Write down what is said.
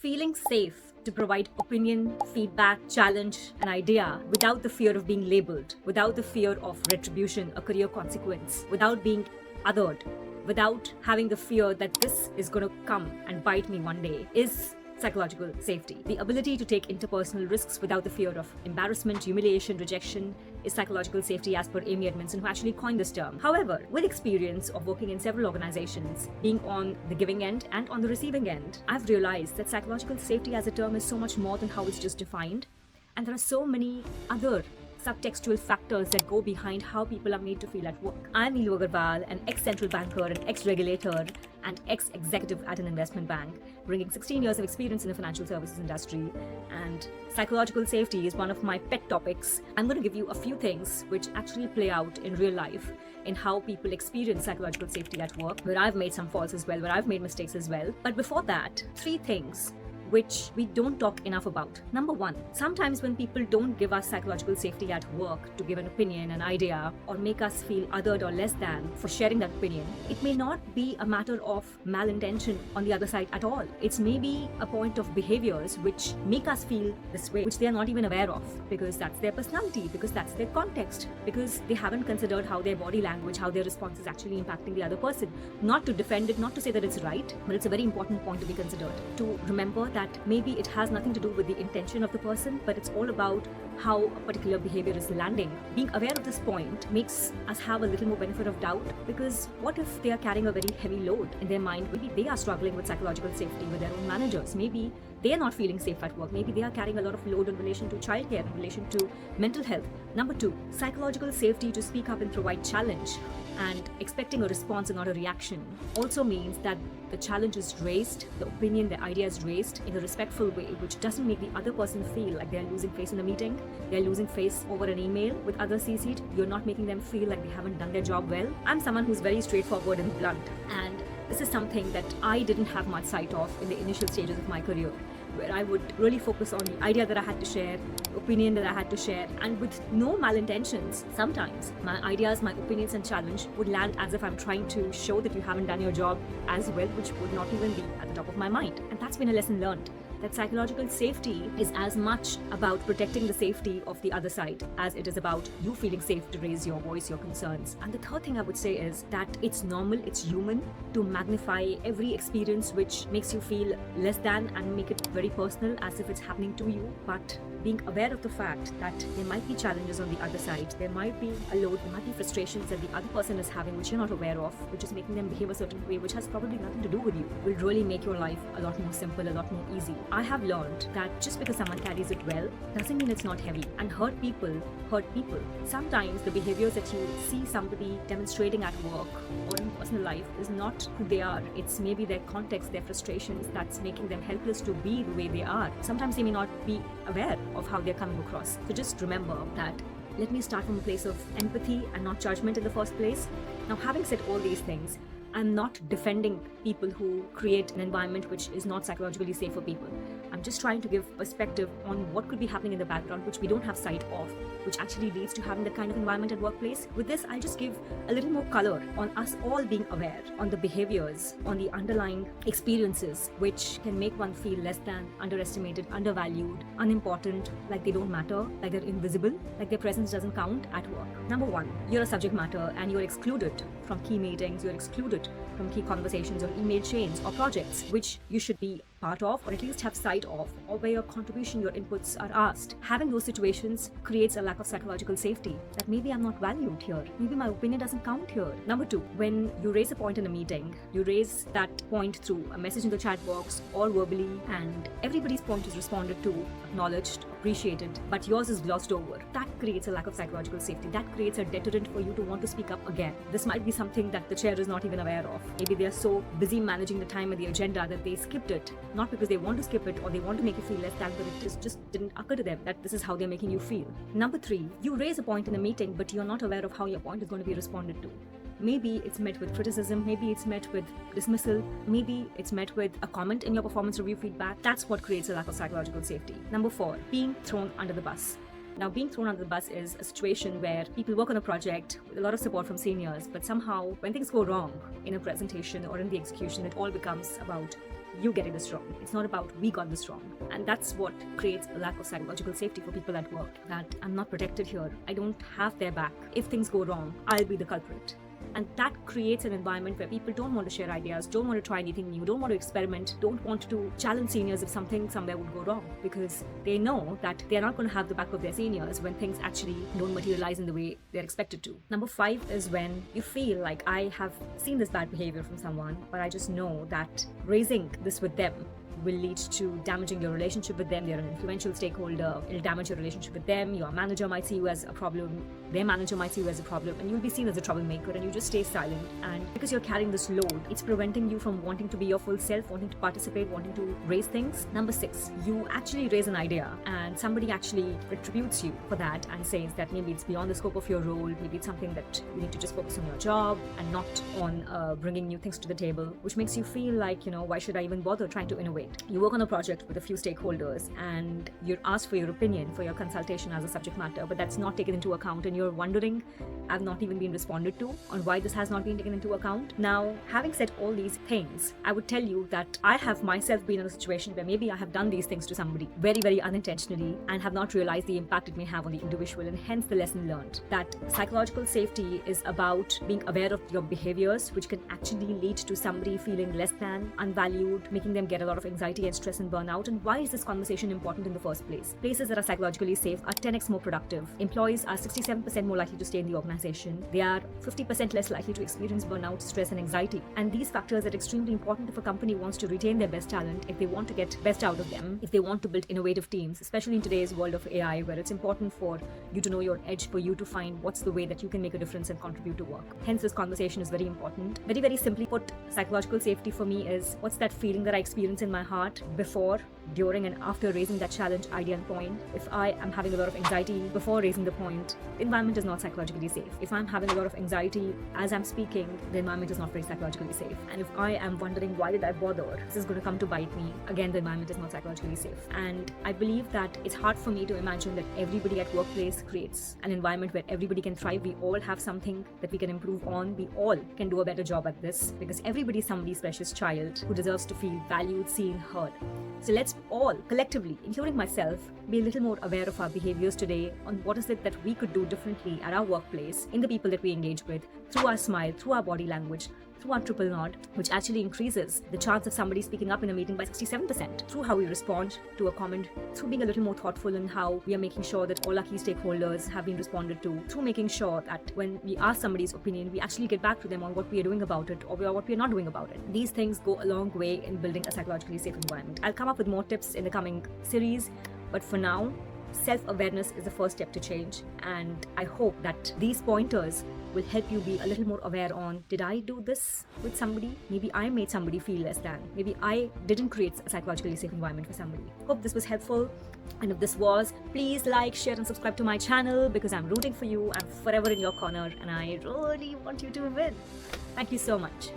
Feeling safe to provide opinion, feedback, challenge, an idea without the fear of being labeled, without the fear of retribution, a career consequence, without being othered, without having the fear that this is going to come and bite me one day is psychological safety. The ability to take interpersonal risks without the fear of embarrassment, humiliation, rejection is psychological safety as per Amy Edmondson, who actually coined this term. However, with experience of working in several organizations, being on the giving end and on the receiving end, I've realized that psychological safety as a term is so much more than how it's just defined. And there are so many other subtextual factors that go behind how people are made to feel at work. I'm Neelu Agarwal, an ex-central banker, an ex-regulator, and ex-executive at an investment bank, bringing 16 years of experience in the financial services industry. And psychological safety is one of my pet topics. I'm going to give you a few things which actually play out in real life in how people experience psychological safety at work, where I've made some faults as well, where I've made mistakes as well. But before that, 3 things which we don't talk enough about. Number 1, sometimes when people don't give us psychological safety at work to give an opinion, an idea, or make us feel othered or less than for sharing that opinion, it may not be a matter of malintention on the other side at all. It's maybe a point of behaviors which make us feel this way, which they are not even aware of, because that's their personality, because that's their context, because they haven't considered how their body language, how their response is actually impacting the other person. Not to defend it, not to say that it's right, but it's a very important point to be considered. To remember that maybe it has nothing to do with the intention of the person, but it's all about how a particular behavior is landing. Being aware of this point makes us have a little more benefit of doubt, because what if they are carrying a very heavy load in their mind? Maybe they are struggling with psychological safety with their own managers. Maybe they are not feeling safe at work. Maybe they are carrying a lot of load in relation to childcare, in relation to mental health. Number 2, psychological safety to speak up and provide challenge and expecting a response and not a reaction also means that the challenge is raised, the opinion, the idea is raised in a respectful way, which doesn't make the other person feel like they're losing face in a meeting, they're losing face over an email with others CC'd. You're not making them feel like they haven't done their job well. I'm someone who's very straightforward and blunt, and this is something that I didn't have much sight of in the initial stages of my career, where I would really focus on the idea that I had to share, the opinion that I had to share, and with no malintentions. Sometimes my ideas, my opinions and challenge would land as if I'm trying to show that you haven't done your job as well, which would not even be at the top of my mind. And that's been a lesson learned, that psychological safety is as much about protecting the safety of the other side as it is about you feeling safe to raise your voice, your concerns. And the third thing I would say is that it's normal, it's human to magnify every experience which makes you feel less than and make it very personal as if it's happening to you. But being aware of the fact that there might be challenges on the other side, there might be a load, there might be frustrations that the other person is having which you're not aware of, which is making them behave a certain way which has probably nothing to do with you, will really make your life a lot more simple, a lot more easy. I have learned that just because someone carries it well doesn't mean it's not heavy, and hurt people hurt people. Sometimes the behaviors that you see somebody demonstrating at work or in personal life is not who they are. It's maybe their context, their frustrations that's making them helpless to be the way they are. Sometimes they may not be aware of how they're coming across. So just remember that let me start from a place of empathy and not judgment in the first place. Now, having said all these things, I'm not defending people who create an environment which is not psychologically safe for people. I'm just trying to give perspective on what could be happening in the background which we don't have sight of, which actually leads to having that kind of environment at workplace. With this, I'll just give a little more color on us all being aware, on the behaviors, on the underlying experiences which can make one feel less than, underestimated, undervalued, unimportant, like they don't matter, like they're invisible, like their presence doesn't count at work. Number 1, you're a subject matter and you're excluded from key meetings, you're excluded from key conversations or email chains or projects which you should be part of or at least have sight of, or where your contribution, your inputs are asked. Having those situations creates a lack of psychological safety, that maybe I'm not valued here, maybe my opinion doesn't count here. Number 2, when you raise a point in a meeting, you raise that point through a message in the chat box or verbally, and everybody's point is responded to, acknowledged, appreciated, but yours is glossed over. That creates a lack of psychological safety. That creates a deterrent for you to want to speak up again. This might be something that the chair is not even aware of. Maybe they are so busy managing the time and the agenda that they skipped it, not because they want to skip it or they want to make you feel less than, but it just didn't occur to them that this is how they're making you feel. Number 3, you raise a point in a meeting, but you're not aware of how your point is going to be responded to. Maybe it's met with criticism, maybe it's met with dismissal, maybe it's met with a comment in your performance review feedback. That's what creates a lack of psychological safety. Number 4, being thrown under the bus. Now, being thrown under the bus is a situation where people work on a project with a lot of support from seniors, but somehow when things go wrong in a presentation or in the execution, it all becomes about you getting this wrong. It's not about we got this wrong. And that's what creates a lack of psychological safety for people at work, that I'm not protected here. I don't have their back. If things go wrong, I'll be the culprit. And that creates an environment where people don't want to share ideas, don't want to try anything new, don't want to experiment, don't want to challenge seniors if something somewhere would go wrong, because they know that they're not going to have the back of their seniors when things actually don't materialize in the way they're expected to. Number 5 is when you feel like, I have seen this bad behavior from someone, but I just know that raising this with them will lead to damaging your relationship with them. They're an influential stakeholder. It'll damage your relationship with them. Your manager might see you as a problem. Their manager might see you as a problem, and you'll be seen as a troublemaker, and you just stay silent. And because you're carrying this load, it's preventing you from wanting to be your full self, wanting to participate, wanting to raise things. Number 6, you actually raise an idea and somebody actually retributes you for that and says that maybe it's beyond the scope of your role, maybe it's something that you need to just focus on your job and not on bringing new things to the table, which makes you feel like, why should I even bother trying to innovate? You work on a project with a few stakeholders and you're asked for your opinion, for your consultation as a subject matter, but that's not taken into account, and you're wondering, I've not even been responded to on why this has not been taken into account. Now, having said all these things, I would tell you that I have myself been in a situation where maybe I have done these things to somebody very, very unintentionally and have not realized the impact it may have on the individual, and hence the lesson learned that psychological safety is about being aware of your behaviors, which can actually lead to somebody feeling less than, unvalued, making them get a lot of anxiety and stress and burnout. And why is this conversation important in the first place? Places that are psychologically safe are 10x more productive. Employees are 67% more likely to stay in the organization. They are 50% less likely to experience burnout, stress, and anxiety. And these factors are extremely important if a company wants to retain their best talent, if they want to get best out of them, if they want to build innovative teams, especially in today's world of AI, where it's important for you to know your edge, for you to find what's the way that you can make a difference and contribute to work. Hence, this conversation is very important. Very, very simply put, psychological safety for me is what's that feeling that I experience in my heart before, during, and after raising that challenge, idea, and point. If I am having a lot of anxiety before raising the point, the environment is not psychologically safe. If I'm having a lot of anxiety as I'm speaking, the environment is not very psychologically safe. And if I am wondering, why did I bother? This is going to come to bite me. Again, the environment is not psychologically safe. And I believe that it's hard for me to imagine that everybody at workplace creates an environment where everybody can thrive. We all have something that we can improve on. We all can do a better job at this, because everybody is somebody's precious child who deserves to feel valued, seen, heard. So let's all collectively, including myself, be a little more aware of our behaviors today, on what is it that we could do differently at our workplace, in the people that we engage with, through our smile, through our body language, through our triple nod, which actually increases the chance of somebody speaking up in a meeting by 67%, through how we respond to a comment, through being a little more thoughtful in how we are making sure that all our key stakeholders have been responded to, through making sure that when we ask somebody's opinion, we actually get back to them on what we are doing about it, or what we are not doing about it. These things go a long way in building a psychologically safe environment. I'll come up with more tips in the coming series, but for now, self-awareness is the first step to change, and I hope that these pointers will help you be a little more aware on, did I do this with somebody? Maybe I made somebody feel less than. Maybe I didn't create a psychologically safe environment for somebody. Hope this was helpful, and if this was, please like, share, and subscribe to my channel, because I'm rooting for you. I'm forever in your corner, and I really want you to win. Thank you so much.